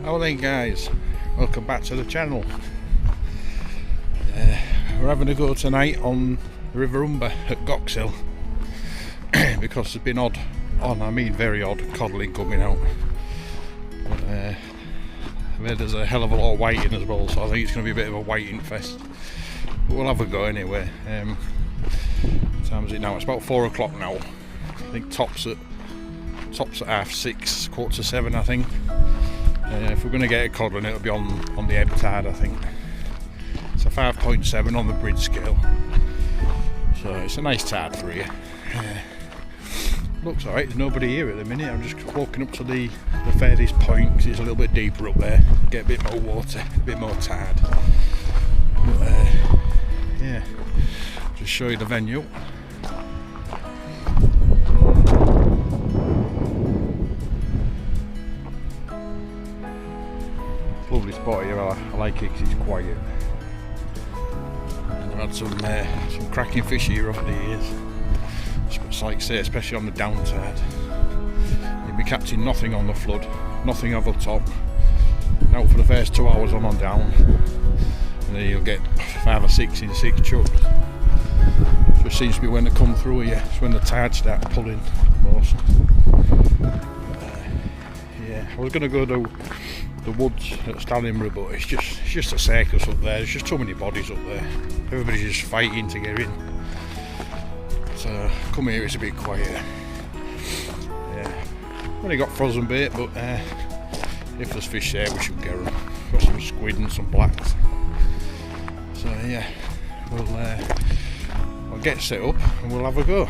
How then guys, welcome back to the channel. We're having a go tonight on the River Humber at Goxhill because there's been very odd codling coming out. But, there's a hell of a lot of whiting as well, so I think it's going to be a bit of a whiting fest. But we'll have a go anyway. What time is it now? It's about 4 o'clock now. I think tops at 6:30, 6:45 I think. If we're going to get a codling, it'll be on the ebb tide, I think. It's a 5.7 on the bridge scale, so it's a nice tide for here. Looks alright, there's nobody here at the minute. I'm just walking up to the furthest point because it's a little bit deeper up there. Get a bit more water, a bit more tide. But, yeah, just show you the venue. Lovely spot here. I like it because it's quiet. And I've had some cracking fish here over the years. Like I say, especially on the down tide. You'll be catching nothing on the flood, nothing over the top. Out for the first 2 hours on down, and then you'll get 5 or 6 in 6 chucks. Just seems to be when they come through here. It's when the tide start pulling most. Yeah, I was going to go to the woods at Stanley, but it's just a circus up there. There's just too many bodies up there. Everybody's just fighting to get in. So come here, it's a bit quiet. Yeah, only got frozen bait, but if there's fish there, we should get them. Got some squid and some blacks. So yeah, we'll get set up and we'll have a go.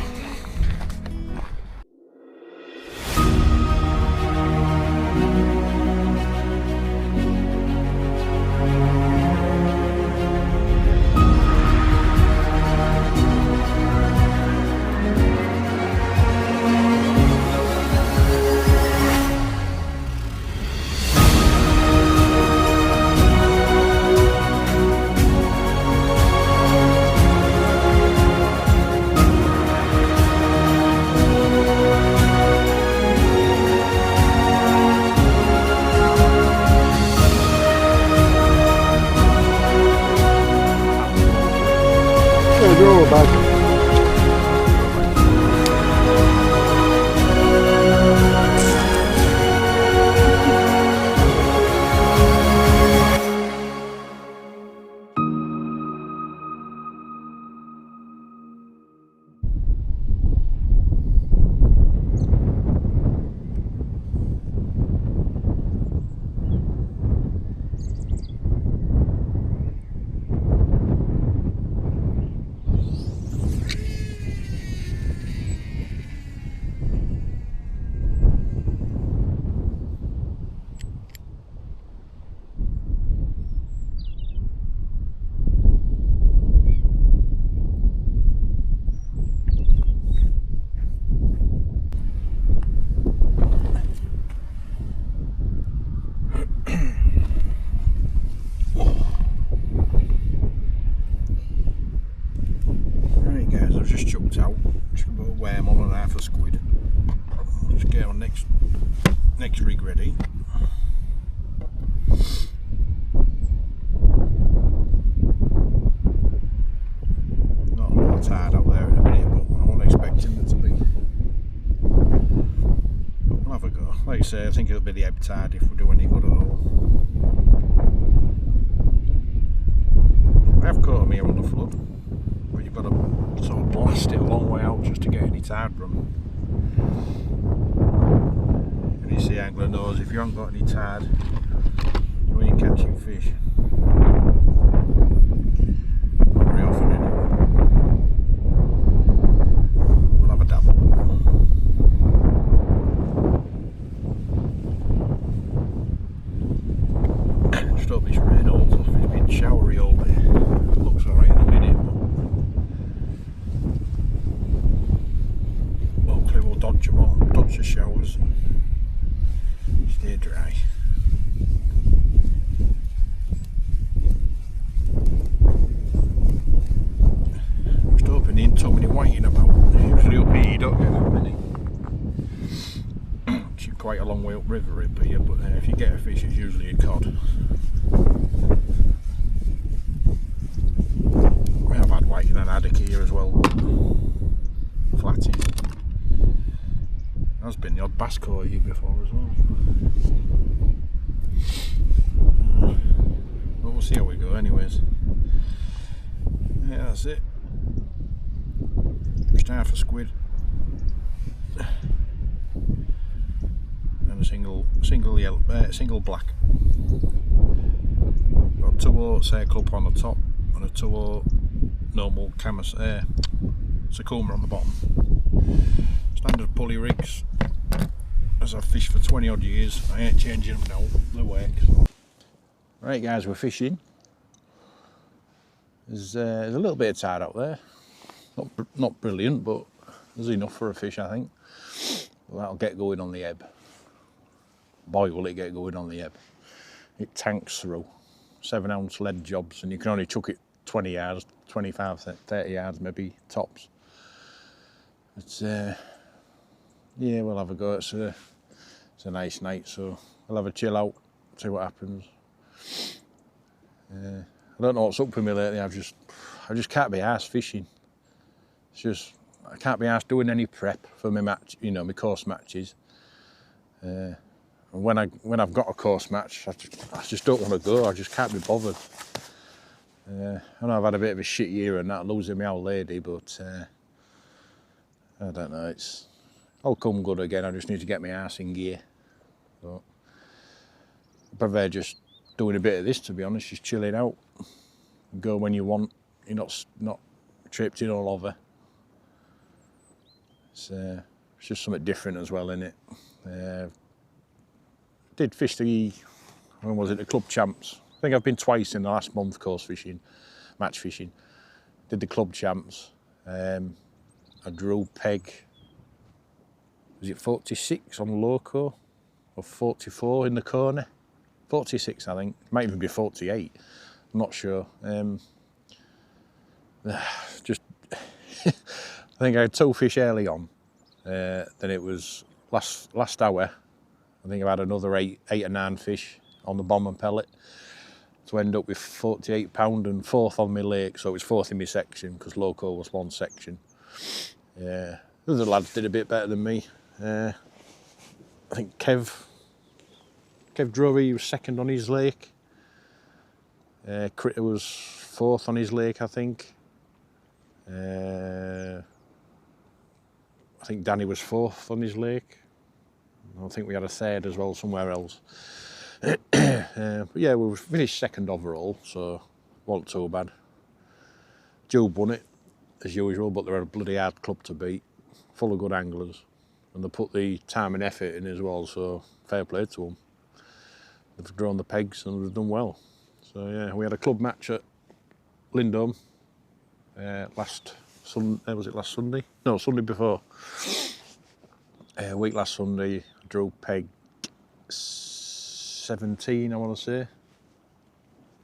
Just chucked out. Just got a worm on and half a squid. Just get our next rig ready. Not a lot of tide out there in a minute, but I wasn't expecting it to be. But we'll have a go. Like I say, I think it'll be the ebb tide if we do any good at all. I have caught them here on the flood. You've got to sort of blast it a long way out just to get any tide from. And you see, angler knows if you haven't got any tide, you ain't catching fish. Not very often anyway. We'll have a dabble. Just hope this rain holds off. It's been showery all day. It looks alright in a minute, but hopefully we'll dodge the showers and stay dry. Just hoping there ain't too many whiting about. Usually up here you don't get that many. quite a long way upriver up here, but if you get a fish, it's usually a cod. We have had whiting and haddock here as well. Flatties. There's been the odd bass caught here before as well. But we'll see how we go anyways. Yeah, that's it. Just half a squid. And a single yellow, single black. Got a 2/0 circle up on the top and a 2/0 normal Sakuma on the bottom. Standard pulley rigs. As I've fished for 20 odd years, I ain't changing them now. They work. So. Right guys, we're fishing. There's a little bit of tide out there. Not brilliant, but there's enough for a fish, I think. Well, that'll get going on the ebb. Boy, will it get going on the ebb. It tanks through. 7-ounce lead jobs, and you can only chuck it 20 yards, 25, 30 yards maybe, tops. It's, yeah, we'll have a go. It's a nice night, so we'll have a chill out, see what happens. I don't know what's up with me lately. I just can't be arsed fishing. It's just, I can't be arsed doing any prep for my match, you know, my course matches. And when I've got a course match, I just don't want to go. I just can't be bothered. I know I've had a bit of a shit year and that, losing my old lady, but I don't know. It's all come good again. I just need to get my arse in gear. So I prefer just doing a bit of this, to be honest, just chilling out. Go when you want. You're not tripped in all over. It's just something different as well, innit? Did fish when was it, the club champs. I think I've been twice in the last month course fishing, match fishing. Did the club champs. I drew peg, was it 46 on loco or 44 in the corner? 46 I think, might even be 48, I'm not sure. Just, I think I had 2 fish early on, then it was last hour, I think I had another 8 or 9 fish on the bomb and pellet to end up with 48 pound and 4th on my lake, so it was 4th in my section because loco was 1 section. Yeah, the other lads did a bit better than me. I think Kev Drury, he was 2nd on his lake. Critter was 4th on his lake, I think. I think Danny was 4th on his lake. I think we had a 3rd as well somewhere else. But yeah, we finished 2nd overall, so wasn't too bad. Jube won it, as usual, but they're a bloody hard club to beat. Full of good anglers. And they put the time and effort in as well, so fair play to them. They've drawn the pegs and they've done well. So yeah, we had a club match at Lindholm last Sunday. Was it last Sunday? No, Sunday before. Week last Sunday, I drew peg 17, I want to say.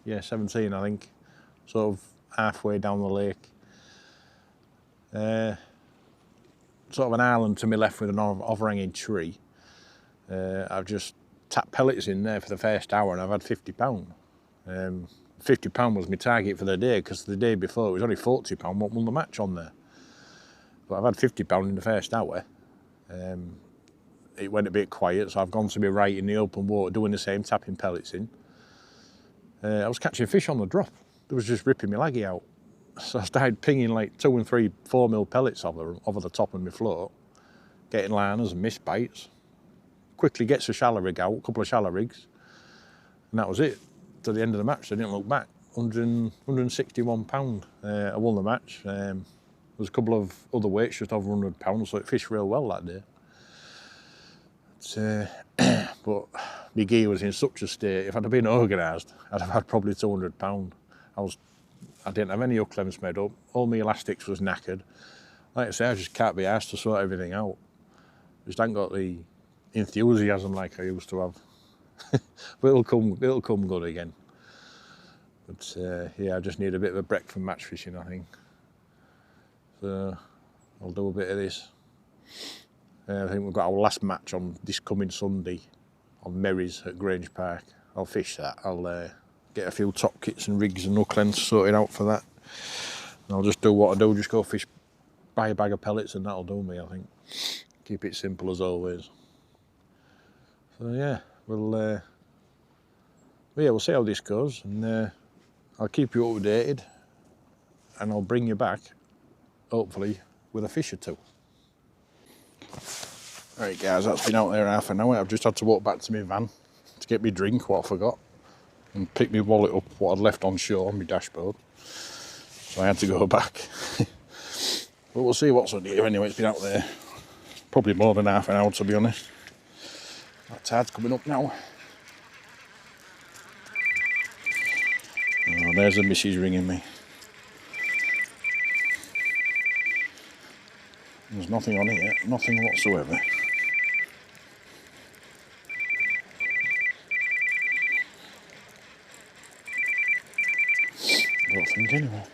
Yeah, 17, I think. Sort of halfway down the lake. Sort of an island to my left with an overhanging tree. I've just tapped pellets in there for the first hour and I've had £50. £50 was my target for the day, because the day before it was only £40 what won the match on there. But I've had £50 in the first hour. It went a bit quiet, so I've gone to my right in the open water doing the same, tapping pellets in. I was catching fish on the drop. It was just ripping my laggy out. So I started pinging like 2 and 3 4mm pellets over the top of my float, getting liners and missed bites. Quickly gets a shallow rig out, a couple of shallow rigs, and that was it. To the end of the match, I didn't look back. £161. I won the match. There was a couple of other weights just over £100, so it fished real well that day. But my gear was in such a state, if I'd have been organised, I'd have had probably £200. I didn't have any hook clamps made up, all my elastics was knackered. Like I say, I just can't be asked to sort everything out. Just ain't got the enthusiasm like I used to have. But it'll come good again. But yeah, I just need a bit of a break from match fishing, I think. So I'll do a bit of this. I think we've got our last match on this coming Sunday on Merries at Grange Park. I'll fish that. I'll get a few top kits and rigs and hook lengths sorted out for that. And I'll just do what I do, just go fish, buy a bag of pellets, and that'll do me, I think. Keep it simple as always. So yeah, we'll see how this goes, and I'll keep you updated, and I'll bring you back, hopefully, with a fish or two. Alright guys, that's been out there half an hour. I've just had to walk back to my van to get me drink, what I forgot, and pick my wallet up, what I'd left on shore on my dashboard. So I had to go back. But we'll see what's on here anyway. It's been out there probably more than half an hour, to be honest. That tide's coming up now. Oh, there's the missus ringing me. There's nothing on it yet, nothing whatsoever. I don't think anyway.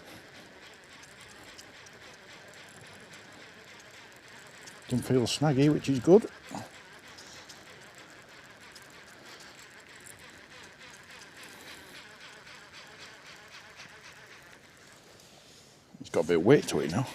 Doesn't feel snaggy, which is good. It's got a bit of weight to it now.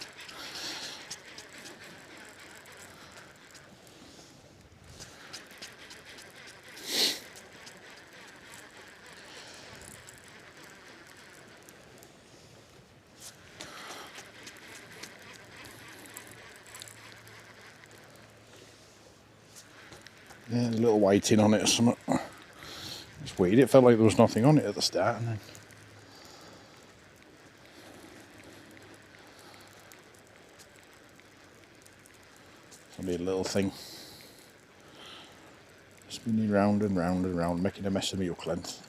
Yeah, there's a little whiting on it or something. It's weird, it felt like there was nothing on it at the start, and then it'll be a little thing spinning round and round and round, making a mess of my hook length.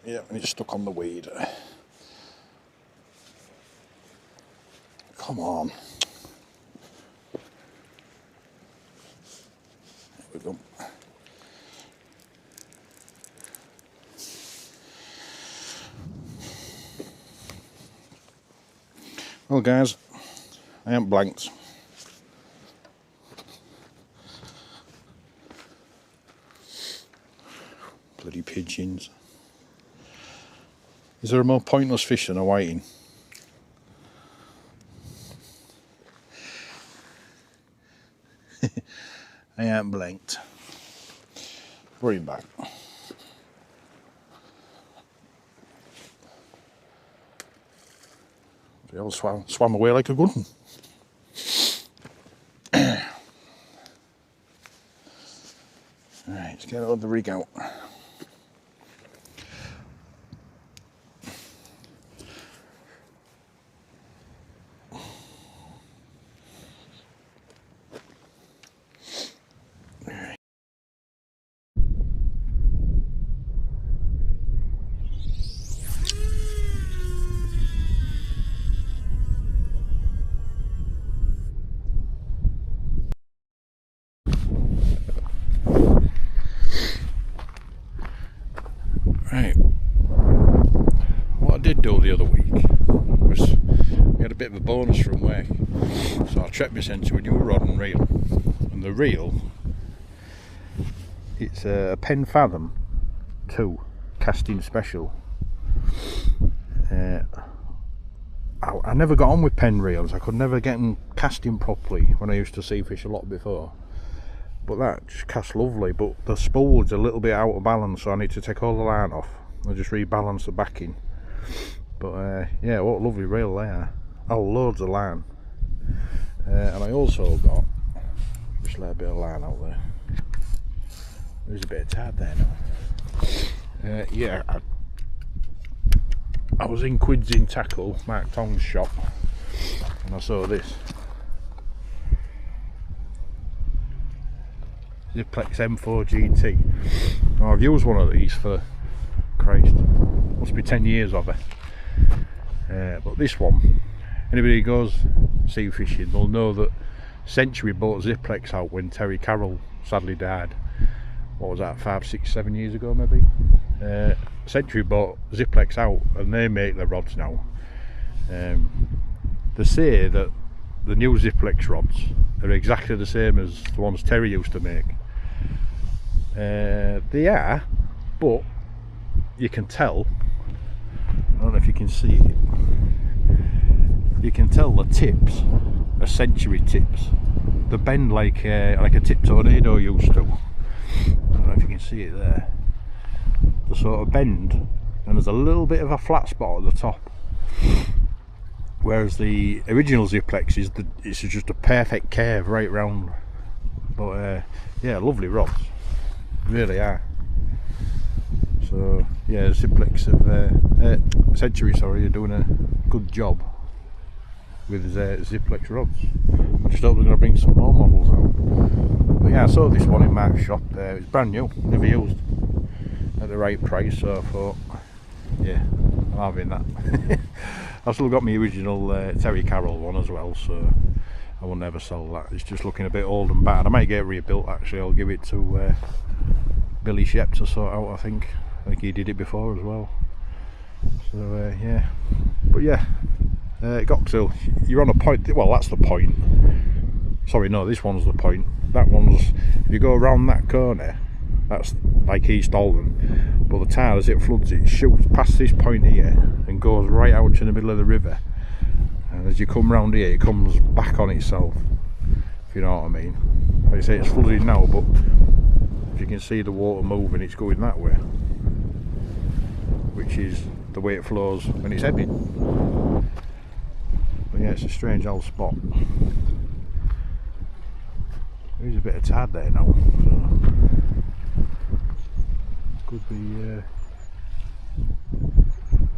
Yeah, and it's stuck on the weed. Come on. There we go. Well guys, I ain't blanked. Bloody pigeons. Is there a more pointless fish than a whiting? I ain't blanked. Bring him back. They all swam away like a good one. Alright, let's get the rig out. Right, what I did do the other week was we had a bit of a bonus from work, so I trekked myself into a new rod and reel, and the reel, it's a Pen Fathom 2 casting special. I never got on with pen reels. I could never get them casting properly when I used to sea fish a lot before. But that just casts lovely, but the spool's a little bit out of balance, so I need to take all the line off and just rebalance the backing. But yeah, what a lovely reel they are. Oh, loads of line. And I also got, just let a bit of line out there. There's a bit of tide there now. Yeah, I was in Quids in Tackle, Mark Tong's shop, and I saw this. Ziplex M4 GT. Now, I've used one of these for, Christ, must be 10 years of it. But this one, anybody who goes sea fishing will know that Century bought Ziplex out when Terry Carroll sadly died. What was that, 5, 6, 7 years ago maybe? Century bought Ziplex out and they make the rods now. They say that the new Ziplex rods are exactly the same as the ones Terry used to make. They are, but you can tell, I don't know if you can see it, you can tell the tips are century tips. They bend like a tip tornado used to. I don't know if you can see it there. They sort of bend, and there's a little bit of a flat spot at the top. Whereas the original Ziplex it's just a perfect curve right round. But yeah, lovely rods, really are. So yeah, Ziplex of Century, sorry, are doing a good job with Ziplex rods. I just hope they're going to bring some more models out. But yeah, I saw this one in Mark's shop. It's brand new, never used, at the right price. So I thought, yeah, I'm having that. I've still got my original Terry Carroll one as well, so I will never sell that. It's just looking a bit old and bad. I might get it rebuilt actually. I'll give it to Billy Shep to sort out. I think he did it before as well. So yeah, but yeah, it got to, you're on a point. Well, that's the point. Sorry, no, this one's the point. That one's, if you go around that corner, that's like East Alden, but the tide, as it floods, it shoots past this point here and goes right out to the middle of the river, and as you come round here it comes back on itself, if you know what I mean. Like I say, it's flooded now, but if you can see the water moving, it's going that way, which is the way it flows when it's ebbing. But yeah, it's a strange old spot. There's a bit of tide there now, so could be a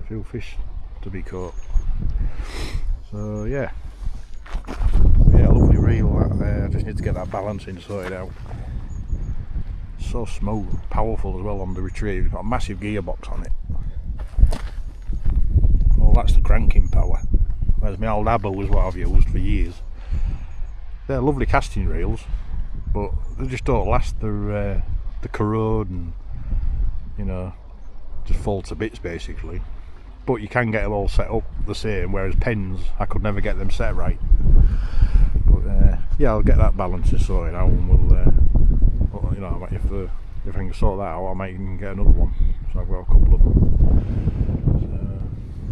few fish to be caught. So yeah, lovely reel that there. I just need to get that balancing sorted out. So smooth, powerful as well on the retrieve. It's got a massive gearbox on it. Oh, that's the cranking power. Whereas my old Abel was what I've used for years. They're lovely casting reels, but they just don't last. They're corrode and, you know, just fall to bits basically. But you can get them all set up the same, whereas pens, I could never get them set right. But yeah, I'll get that balance sorted out, and we'll, you know, if I can sort that out, I might even get another one. So I've got a couple of them.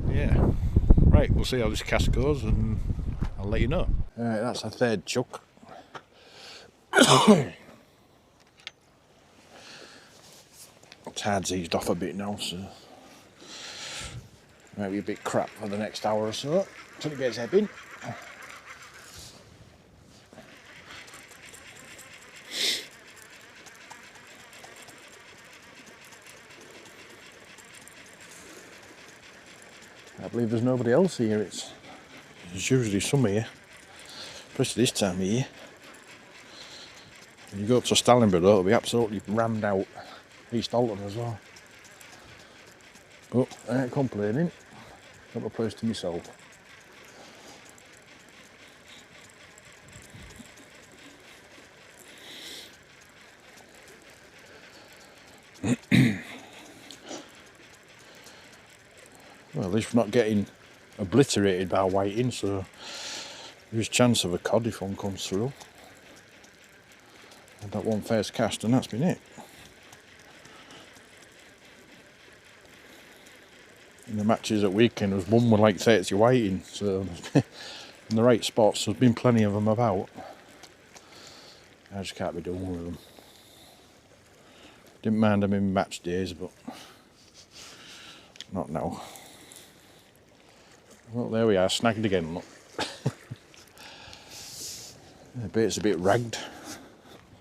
So yeah, right, we'll see how this cast goes, and I'll let you know. Alright, that's a third chuck. Tide's eased off a bit now, so might be a bit crap for the next hour or so until it gets ebbing. I believe there's nobody else here. It's usually some here, especially this time of year. When you go up to Stalingborough, it'll be absolutely rammed out. East Alton as well. But I ain't complaining. Got a place to myself. Well, at least we're not getting obliterated by whiting, so there's a chance of a cod if one comes through. And that one first cast, and that's been it. In the matches at weekend, was one with like 30 whiting, so in the right spots. There's been plenty of them about. I just can't be doing with them. Didn't mind them in match days, but not now. Well, there we are, snagged again, look. The bait's a bit ragged,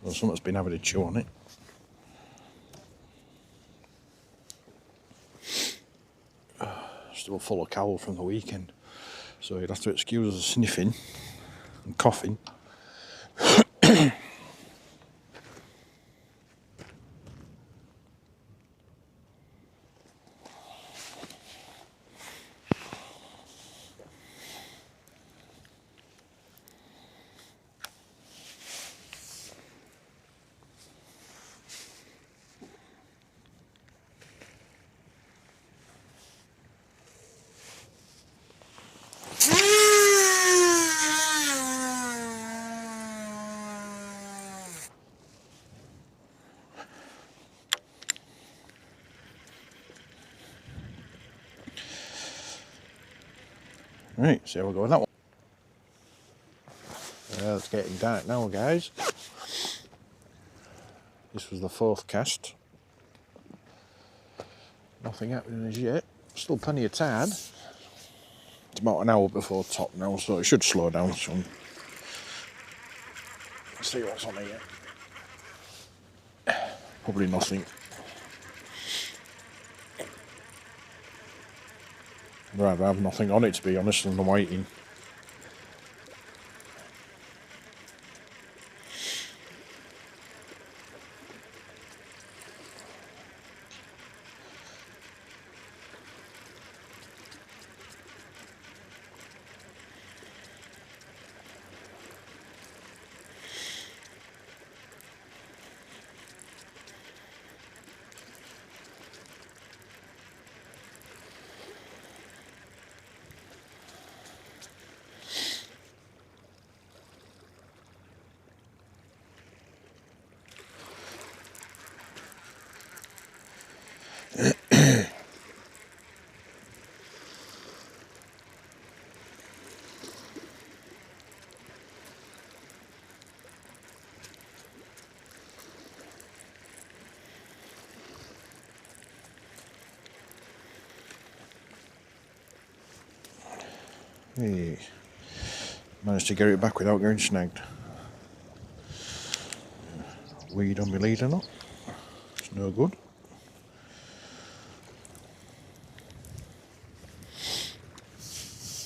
so someone's been having a chew on it. Still full of cowl from the weekend, so you'd have to excuse the sniffing and coughing. Right, see how we go with that one. It's getting dark now, guys. This was the 4th cast. Nothing happening as yet. Still plenty of tide. It's about an hour before top now, so it should slow down soon. Let's see what's on here. Probably nothing. I'd rather have nothing on it, to be honest, than the whiting. Hey, managed to get it back without getting snagged. Weed on my lead or not? It's no good.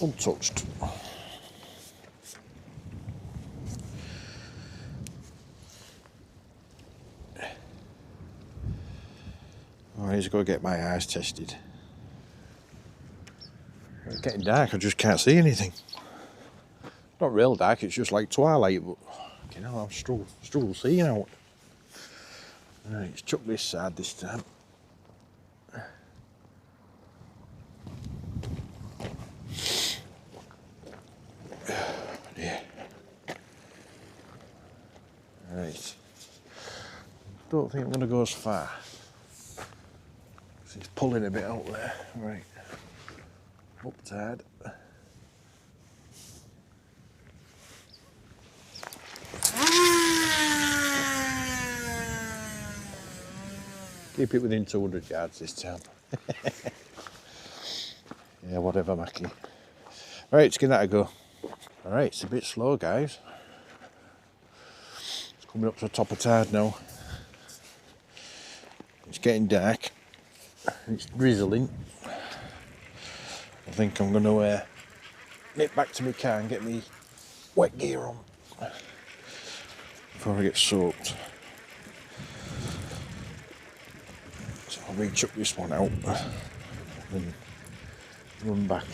Untouched. Oh, I need to go get my eyes tested. It's getting dark, I just can't see anything. Not real dark, it's just like twilight, but you know, I'm struggle seeing out. Right, let's chuck this side this time. Yeah. Right. Don't think I'm going to go as far. It's pulling a bit out there. Right. Up tide. Keep it within 200 yards this time. Yeah, whatever, Mackie. Right, let's give that a go. Alright, it's a bit slow, guys. It's coming up to the top of tide now. It's getting dark. It's drizzling. I think I'm going to nip back to my car and get me wet gear on before I get soaked. So I'll re-chuck this one out and run back.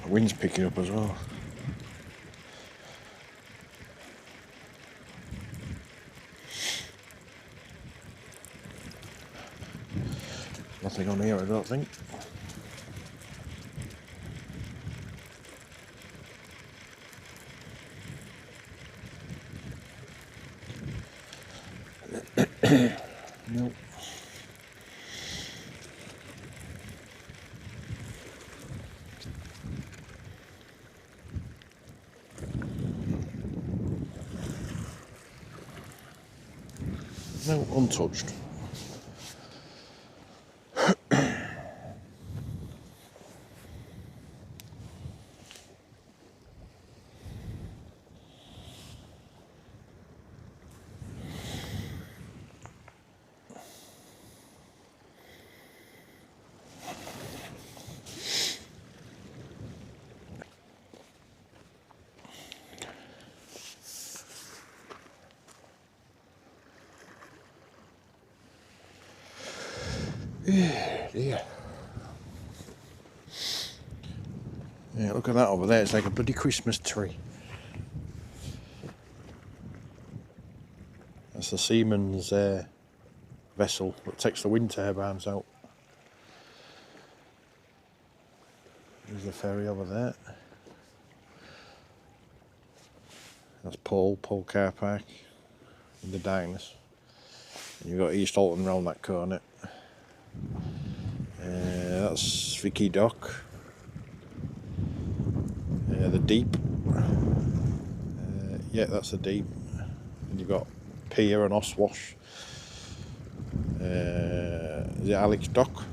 The wind's picking up as well. Nothing on here, I don't think. Nope. No, untouched. Yeah. Yeah, look at that over there, it's like a bloody Christmas tree. That's the seaman's vessel that takes the wind turbines out. There's the ferry over there. That's Paul Car Park in the darkness. And you've got East Alton round that corner. that's Vicky Dock. The Deep. Yeah, that's the Deep. And you've got Pier and Oswash. The Alex Dock.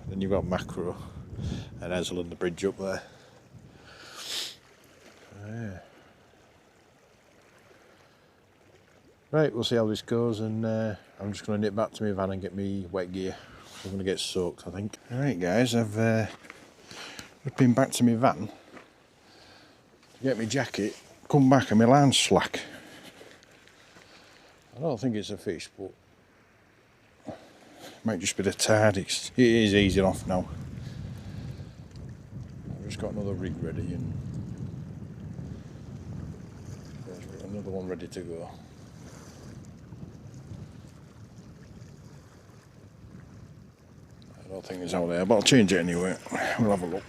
Then you've got Macro and Ezel and the bridge up there. Yeah. Right, we'll see how this goes, and I'm just going to nip back to my van and get me wet gear. I'm going to get soaked, I think. Alright guys, I've been back to my van to get my jacket, come back and my line's slack. I don't think it's a fish, but it might just be the tide. It is easing off now. I've just got another rig ready and there's another one ready to go. I don't think it's out there, but I'll change it anyway. We'll have a look.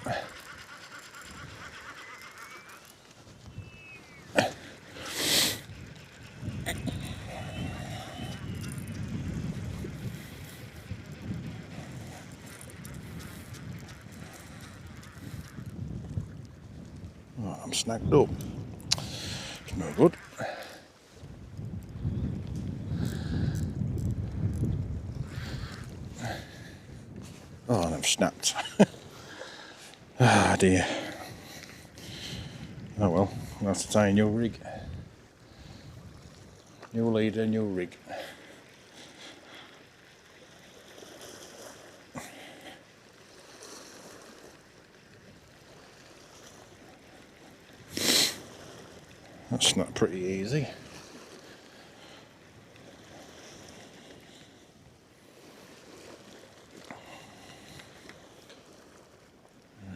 Oh, I'm snagged up. It's no good. Oh, and I've snapped. Ah dear. Oh well, I'll have to tie a new rig. New leader, new rig. That's not pretty easy.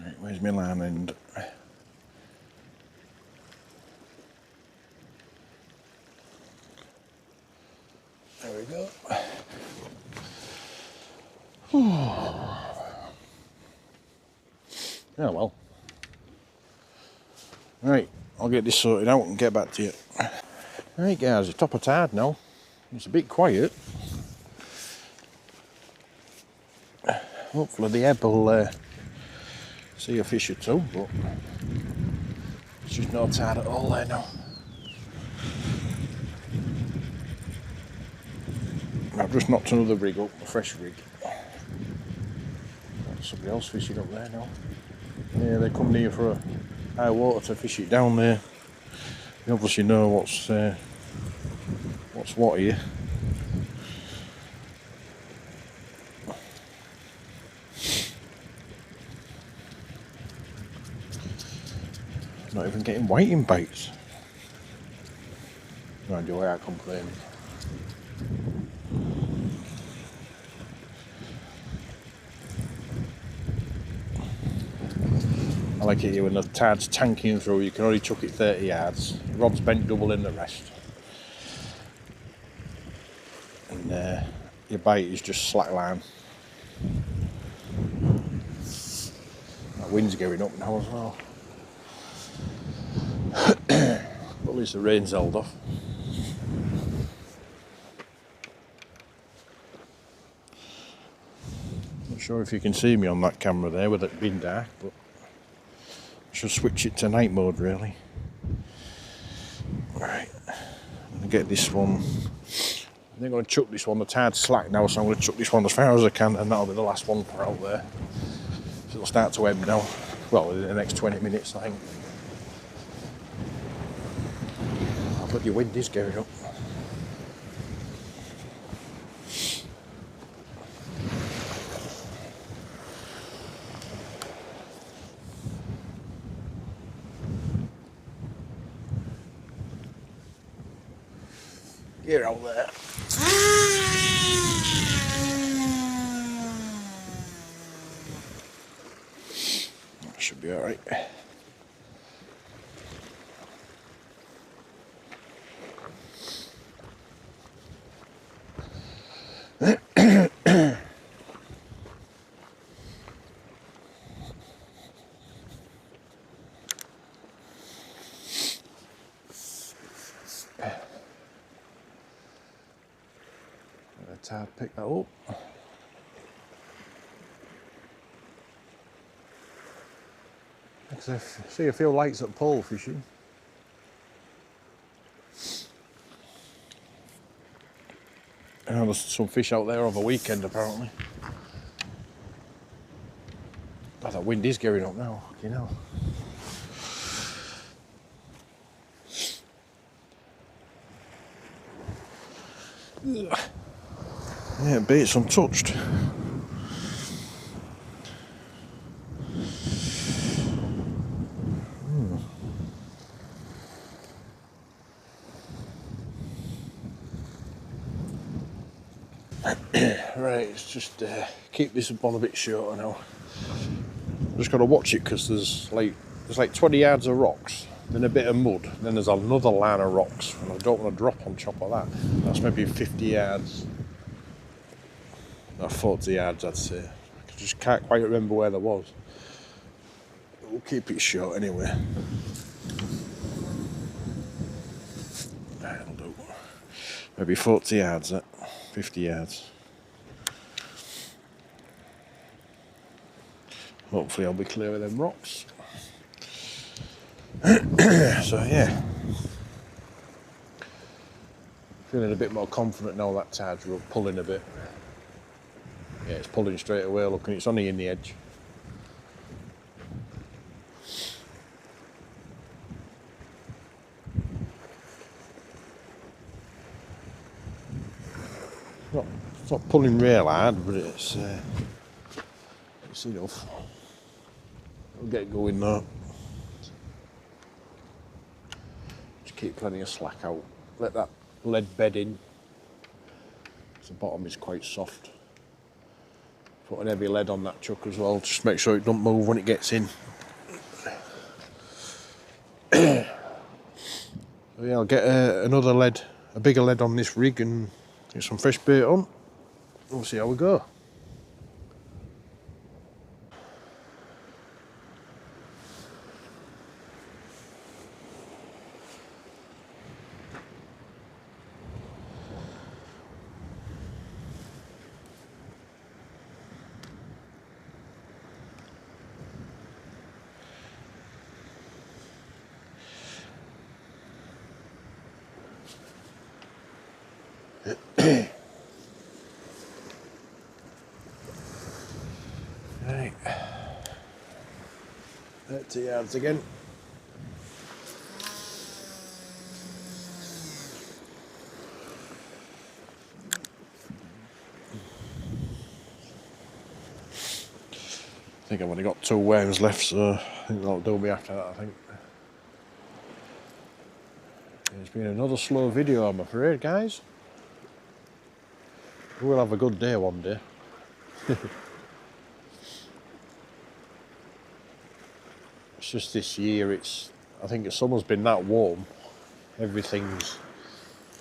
Right, where's my line end? There we go. Oh well. Right, I'll get this sorted out and get back to you. Right guys, it's top of tide now. It's a bit quiet. Hopefully the ebb will see a fish or two, but there's just no tide at all there now. I've just knocked another rig up, a fresh rig. There's somebody else fishing up there now. Yeah, they come near for a high water to fish it down there. You obviously know what's what here. Not even getting whiting baits. Mind you, I complain. I like it here when the tide's tanking through, you can only chuck it 30 yards. Rod's bent double in the rest. And your bait is just slack line. That wind's going up now as well. But at least the rain's held off. Not sure if you can see me on that camera there with it being dark, but I should switch it to night mode really. Right, I'm going to get this one. I'm going to chuck this one, the tide's slack now, so I'm going to chuck this one as far as I can, and that'll be the last one for out there. So it'll start to ebb now, well, in the next 20 minutes I think. Oh, but your wind is going up. Get out there. That should be alright. Tide pick that up. Because I see a few lights at pole fishing. And there's some fish out there over the weekend apparently. Oh, that wind is gearing up now, you know. Yeah, bait's untouched. Right, it's just keep this one a bit shorter now. Just got to watch it because there's like 20 yards of rocks, then a bit of mud, then there's another line of rocks, and I don't want to drop on top of that. That's maybe 50 yards, or 40 yards I'd say. I just can't quite remember where there was. We'll keep it short anyway. That'll do. Maybe 40 yards, 50 yards. Hopefully I'll be clear of them rocks. So yeah, feeling a bit more confident now that tide's pulling a bit. Yeah, it's pulling straight away, look, and it's only in the edge. It's not pulling real hard, but it's enough. We'll get going now. Just keep plenty of slack out. Let that lead bed in. The bottom is quite soft. Put an heavy lead on that chuck as well. Just make sure it don't move when it gets in. So yeah, I'll get another lead, a bigger lead on this rig and get some fresh bait on. We'll see how we go. Right, 30 yards again. I think I've only got 2 worms left, so I think that'll do me after that, I think. It's been another slow video, I'm afraid, guys. We'll have a good day one day. It's just this year, I think the summer's been that warm.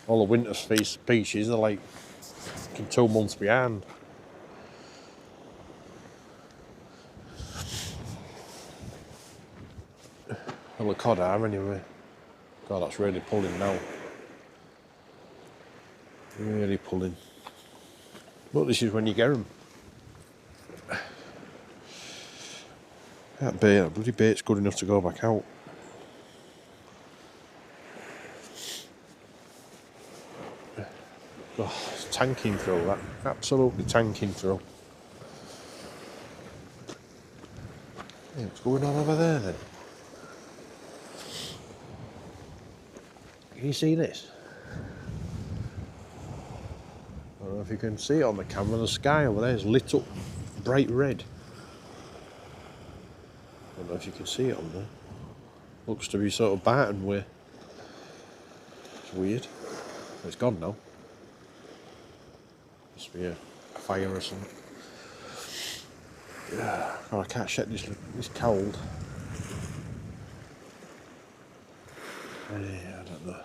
All the winter species are like 2 months behind. Well, the cod are anyway. God, that's really pulling now. Really pulling. But this is when you get them. That bloody bait's good enough to go back out. Oh, it's tanking through that. Absolutely tanking through. Hey, what's going on over there then? Can you see this? I don't know if you can see it on the camera. The sky over there is lit up bright red. I don't know if you can see it on there. Looks to be sort of biting way. It's weird. It's gone now. Must be a fire or something. Yeah. Oh, I can't shake this cold. Yeah, I don't know.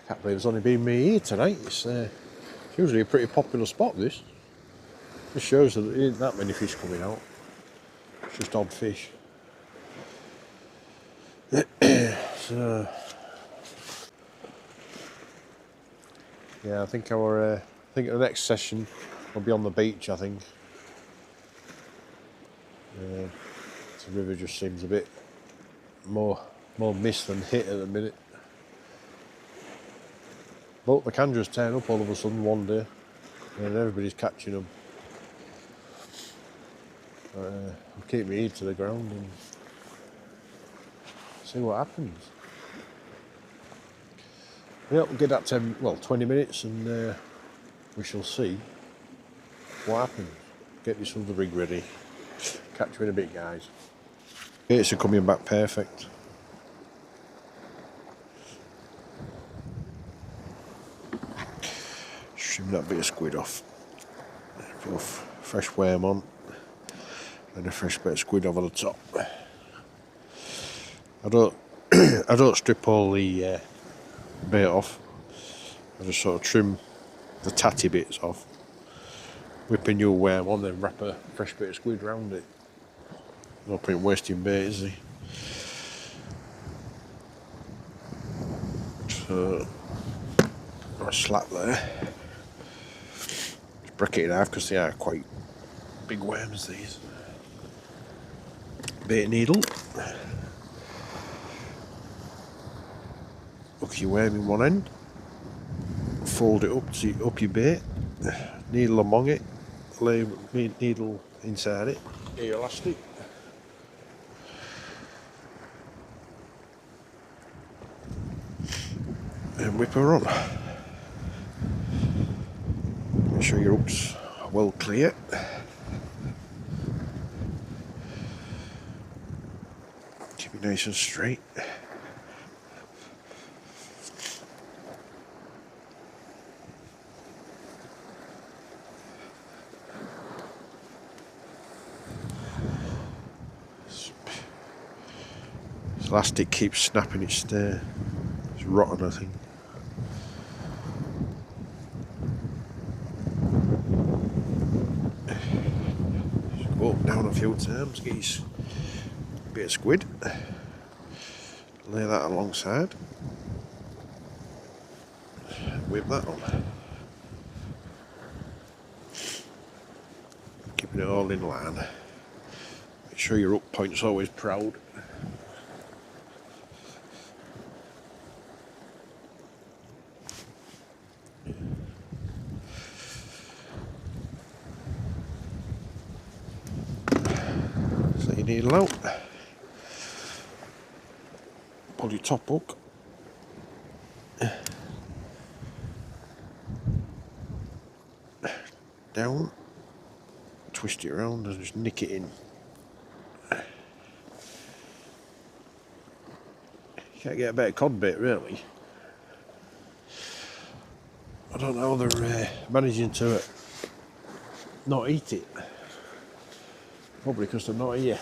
Can't believe it's only been me here tonight. It's usually a pretty popular spot, this. This shows that there isn't that many fish coming out. It's just odd fish. So Yeah, I think the next session will be on the beach. I think the river just seems a bit more mist than hit at the minute. But they can just turn up all of a sudden one day, and everybody's catching them. I'll keep my ear to the ground and see what happens. Yeah, we'll get that 20 minutes and we shall see what happens. Get this other rig ready. Catch you in a bit, guys. It's coming back perfect. Trim that bit of squid off. Put a fresh worm on and a fresh bit of squid over the top. I don't strip all the bait off. I just sort of trim the tatty bits off. Whip a new worm on, then wrap a fresh bit of squid around it. No point wasting bait, is there? So a slap there. Just break it in half because they are quite big worms, these. Bait needle. Hook your worm in one end. Fold it up to up your bait. Needle among it. Lay needle inside it. Get your elastic. And whip her on. Make sure your hook's well clear. Keep it nice and straight. This elastic keeps snapping its stay. It's rotten, I think. Just go up down a few times, get his bit of squid. Lay that alongside. Whip that on. Keeping it all in line. Make sure your hook point's always proud. Set your needle out. Pull your top hook. Down. Twist it around and just nick it in. Can't get a better cod bait, really. I don't know how they're managing to not eat it. Probably because they're not here.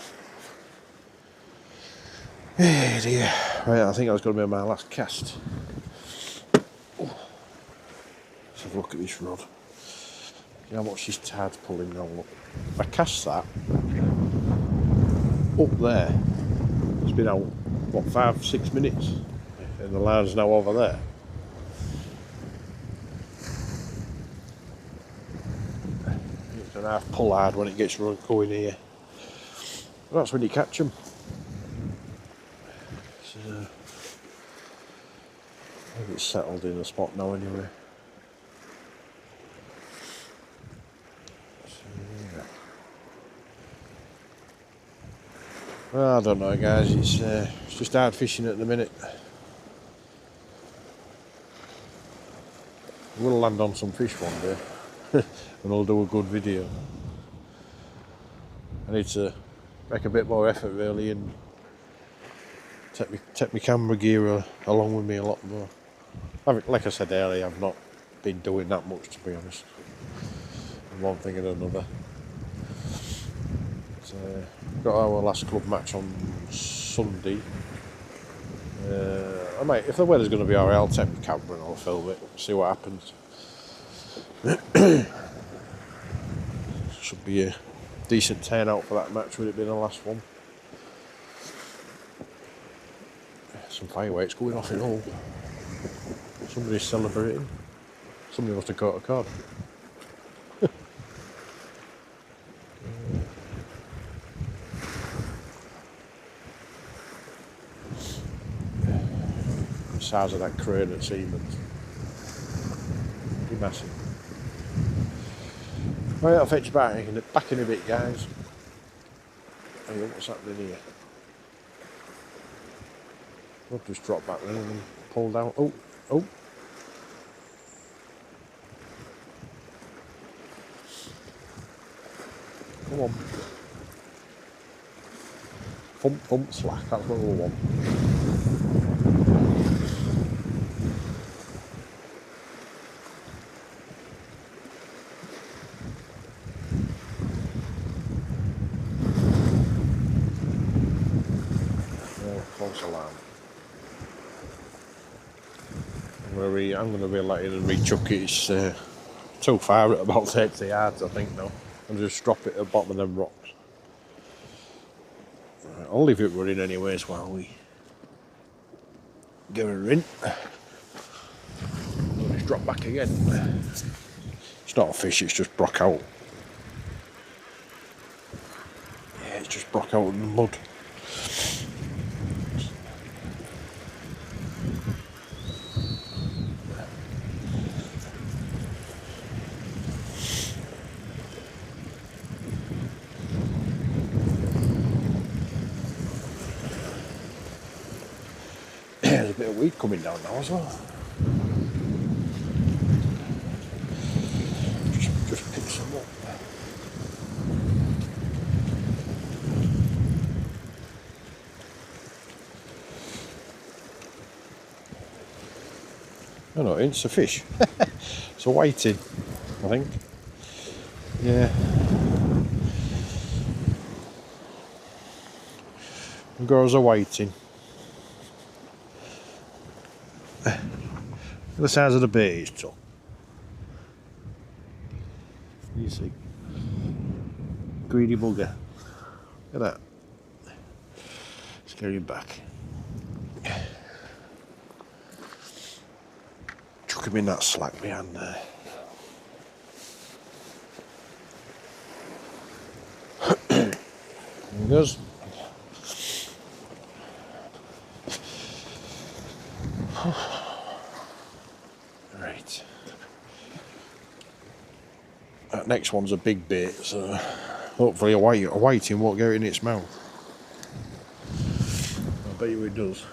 Hey dear. Right, I think that was going to be my last cast. Let's have a look at this rod. You know how much this tide's pulling now, look. If I cast that up there, it's been out, what, 5-6 minutes? And the line's now over there. It's going to have pull hard when it gets going here. Well, that's when you catch them. So, I think it's settled in the spot now anyway. Well, I don't know, guys. It's just hard fishing at the minute. We'll land on some fish one day, and I'll do a good video. I need to make a bit more effort, really, and take my camera gear along with me a lot more. Like I said earlier, I've not been doing that much, to be honest. One thing and another. Got our last club match on Sunday. I might, if the weather's going to be alright, I'll take my camera and I'll film it, see what happens. Should be a decent turnout for that match, would it be the last one? Some fireworks going off in all. Somebody's celebrating. Somebody must have caught a cod. The size of that crane at Siemens. Pretty massive. Right, I'll fetch you back in a bit, guys. Hang on, what's happening here? I'll just drop back there and pull down. Oh, oh. Come on. Thump, thump, slack, that's what we want. False alarm. I'm going to be letting him re-chuck it. It's too far at about 30 yards, I think, now. And just drop it at the bottom of them rocks. Right, I'll leave it running anyways while we give it a rin. Let's drop back again. It's not a fish, it's just broke out. Yeah, it's just broke out in the mud. There's a bit of weed coming down now as well. Just pick some up. Oh no, it's a fish. It's a whiting, I think. Yeah. Girls are whiting. The size of the bait is tough. You see. Greedy bugger. Look at that. Let's carry him back. Chuck him in that slack behind there. There he goes. Right. That next one's a big bait, so hopefully a whiting won't get it in its mouth. I bet you it does.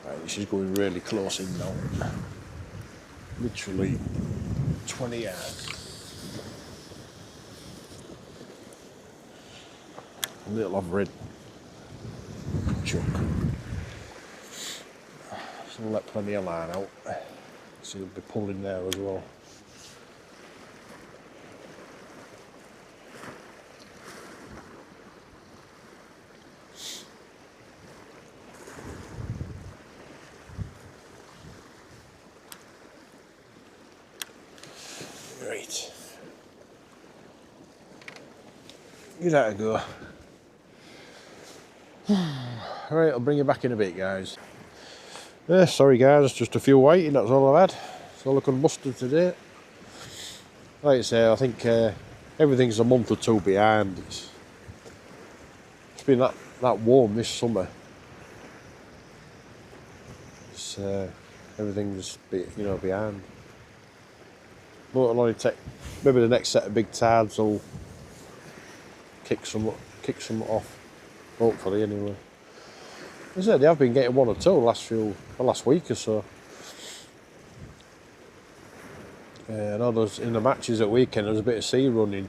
Right, this is going really close in now. Literally 20 yards. A little of red chuck. So we'll let plenty of line out. So he'll be pulling there as well. Right. Give that a go. Right, I'll bring you back in a bit, guys. Sorry guys, just a few whiting, that's all I've had. That's all I could muster today. Like I say, I think everything's a month or two behind. It's been that warm this summer. It's everything's behind. But it'll only take maybe the next set of big tides will kick some off. Hopefully, anyway. As I said, they have been getting one or two last week or so. I know in the matches at weekend there's a bit of sea running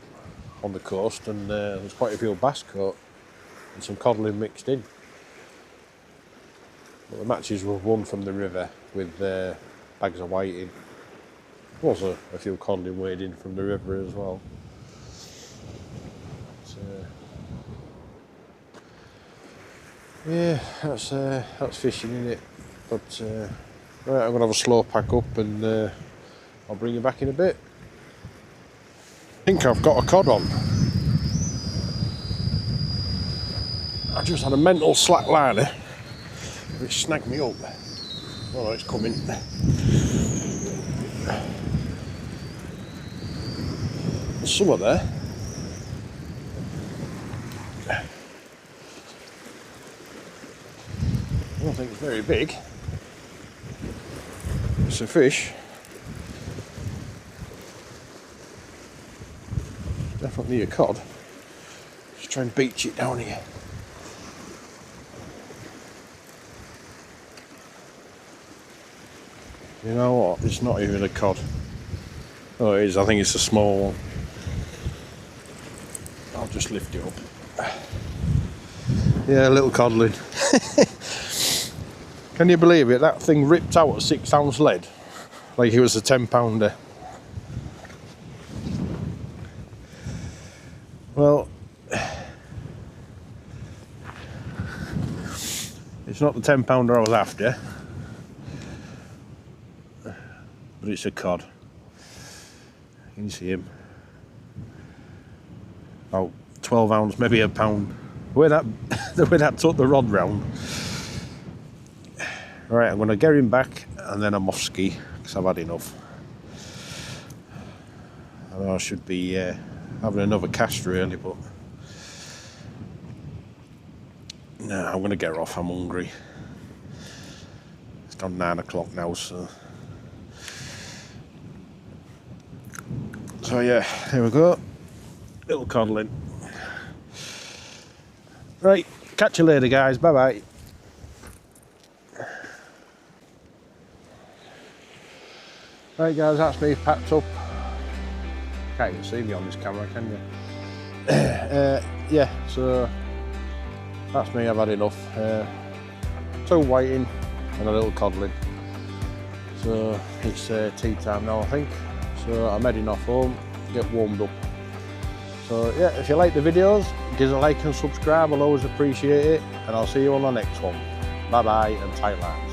on the coast, and there's quite a few bass caught and some codling mixed in. But the matches were won from the river with bags of whiting. There was a few codling wading from the river as well. So, yeah, that's fishing, isn't it? But right, I'm gonna have a slow pack up, and I'll bring you back in a bit. I think I've got a cod on. I just had a mental slack liner, which snagged me up. Oh no, it's coming. There's some there. I don't think it's very big. It's a fish. Definitely a cod. Just try and beach it down here. You know what? It's not even a cod. Oh, it is. I think it's a small one. I'll just lift it up. Yeah, a little codling. Can you believe it? That thing ripped out a 6 ounce lead like it was a 10-pounder. Well, it's not the 10-pounder I was after, but it's a cod. You can see him. About 12 ounce, maybe a pound. The way that took the rod round. Right, I'm going to get him back and then I'm off ski because I've had enough. I know I should be having another cast really, but no, I'm going to get her off. I'm hungry. It's gone 9 o'clock now, so yeah, here we go. Little codling. Right, catch you later guys, bye bye. Right guys, that's me packed up. Can't even see me on this camera, can you? Yeah, so that's me, I've had enough. 2 whiting and a little codling. So it's tea time now I think. So I'm heading off home, get warmed up. So yeah, if you like the videos, give us a like and subscribe, I'll always appreciate it. And I'll see you on the next one. Bye bye and tight lines.